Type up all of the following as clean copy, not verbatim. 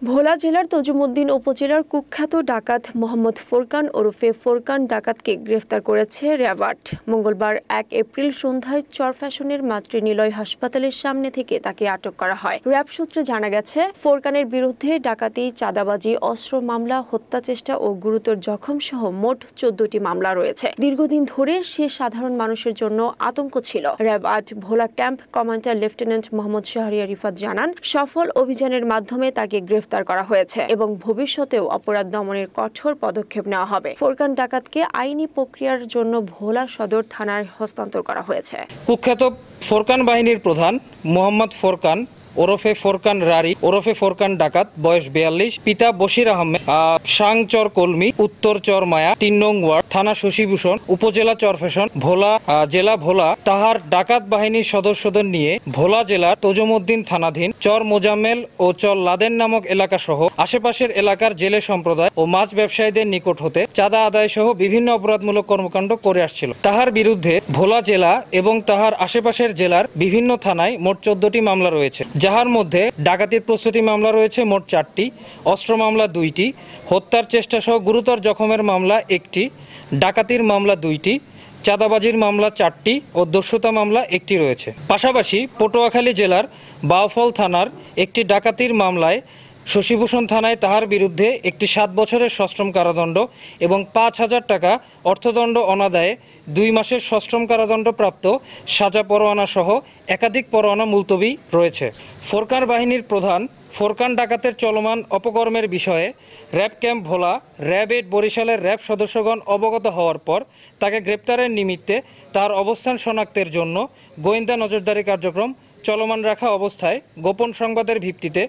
ভোলা জেলার তজুমুদ্দিন উপজেলার কুখ্যাত ডাকাত মোহাম্মদ ফোরকান ওরফে ফোরকান ডাকাতকে গ্রেফতার করেছে র্যাব। মঙ্গলবার ১ এপ্রিল সন্ধ্যায় চরফ্যাশনের মাতৃনিলয় হাসপাতালের সামনে থেকে তাকে আটক করা হয়। র্যাব সূত্রে জানা গেছে, ফোরকানের বিরুদ্ধে ডাকাতি, চাঁদাবাজি, অস্ত্র মামলা, হত্যা চেষ্টা ও গুরুতর জখম সহ মোট ১৪টি মামলা রয়েছে। দীর্ঘদিন ধরে সে সাধারণ মানুষের জন্য আতঙ্ক ছিল। RAB ৮ Bhola camp commander lieutenant Mohammad Shahriar Rifat জানান, সফল অভিযানের মাধ্যমে তাকে গ্রেফতার করা হয়েছে এবং ভবিষ্যতেও অপরাধ দমনের কঠোর পদক্ষেপ নেওয়া হবে। ফোরকান ডাকাতকে আইনি প্রক্রিয়ার জন্য ভোলা সদর থানায় হস্তান্তর করা হয়েছে। কুখ্যাত ফোরকান বাহিনীর প্রধান মোহাম্মদ ফোরকান ওরফে ফোরকান রারি ওরফে ফোরকান ডাকাত, বয়স ৪২, পিতা বশির আহমেদ, সাংচর কলমি, উত্তর চর মায়া, ৩ নং ওয়ার্ড, থানা শশীভূষণ, উপজেলা চরফ্যাশন, ভোলা জেলা ভোলা, তাহার ডাকাত বাহিনীর সদস্যদের নিয়ে ভোলা জেলার তজুমুদ্দিন থানাধীন চর মোজাম্মেল ও চর লাদেন নামক এলাকা সহ আশেপাশের এলাকার জেলে সম্প্রদায় ও মাছ ব্যবসায়ীদের নিকট হতে চাঁদা আদায় সহ বিভিন্ন অপরাধমূলক কর্মকাণ্ড করে আসছিল। তাহার বিরুদ্ধে ভোলা জেলা এবং তাহার আশেপাশের জেলার বিভিন্ন থানায় মোট ১৪টি মামলা রয়েছে, যাহার মধ্যে ডাকাতির প্রস্তুতি মামলা রয়েছে মোট ৪টি, অস্ত্র মামলা ২টি, হত্যার চেষ্টা সহ গুরুতর জখমের মামলা ১টি, ডাকাতির মামলা ২টি, চাঁদাবাজির মামলা ৪টি ও দস্যুতা মামলা ১টি রয়েছে। পাশাপাশি পটুয়াখালী জেলার বাউফল থানার একটি ডাকাতির মামলায় শশীভূষণ থানায় তাহার বিরুদ্ধে একটি ৭ বছরের সশ্রম কারাদণ্ড এবং ৫,০০০ টাকা অর্থদণ্ড অনাদায়ে ২ মাসের সশ্রম কারাদণ্ডপ্রাপ্ত সাজা পরোয়ানা সহ একাধিক পরোয়ানা মুলতবি রয়েছে। ফোরকান বাহিনীর প্রধান ফোরকান ডাকাতের চলমান অপকর্মের বিষয়ে র্যাব ক্যাম্প ভোলা, র্যাব ৮ বরিশালের র্যাব সদস্যগণ অবগত হওয়ার পর তাকে গ্রেপ্তারের নিমিত্তে তার অবস্থান শনাক্তের জন্য গোয়েন্দা নজরদারি কার্যক্রম চলমান রাখা অবস্থায় গোপন সংবাদের ভিত্তিতে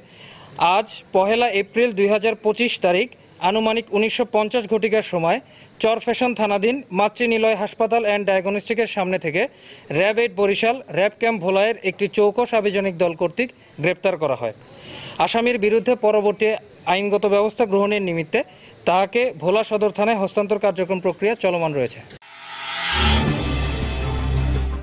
আজ ১ এপ্রিল ২০২৫ তারিখ আনুমানিক ১৯৫০ ঘটিকার সময় চরফ্যাশন থানাধীন মাতৃনিলয় হাসপাতাল অ্যান্ড ডায়াগনস্টিকের সামনে থেকে র্যাব ৮ বরিশাল, র্যাব ক্যাম্প ভোলায়ের একটি চৌকস আভিযানিক দল কর্তৃক গ্রেপ্তার করা হয়। আসামির বিরুদ্ধে পরবর্তী আইনগত ব্যবস্থা গ্রহণের নিমিত্তে তাহাকে ভোলা সদর থানায় হস্তান্তর কার্যক্রম প্রক্রিয়া চলমান রয়েছে।